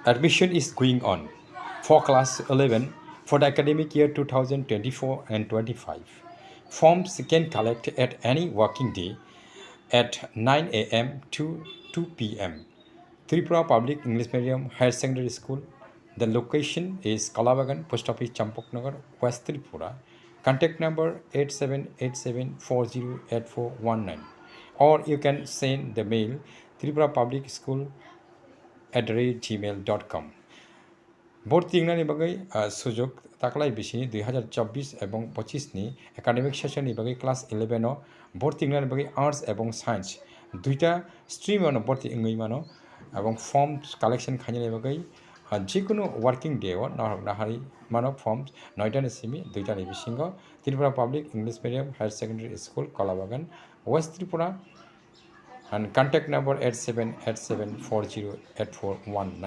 Admission is going on for Class 11 for the academic year 2024 and 25. Forms can collect at any working day at 9 a.m. to 2 p.m. Tripura Public English Medium Higher Secondary School. The location is Kalabagan, Post Office, Champoknagar, West Tripura. Contact number 8787408419. Or you can send the mail Tripura Public School @gmail.com. ভর্তি ইংরানি বাগৈ সুযোগ তাকলাই বেশি 2024 এবং 25 academic session বাগৈ class 11 ভর্তি ইংরানি বাগৈ arts এবং science দুইটা স্ট্রিম ভর্তি ইংই মানো এবং ফর্ম কালেকশন খাইনি বাগৈ যিকোনো ওয়ার্কিং ডে নাহারি মানো ফর্ম 9টা সিমি 2টা বিশিঙ্গ Tripura public English medium higher secondary school Kalabagan west Tripura and contact number 8787408419.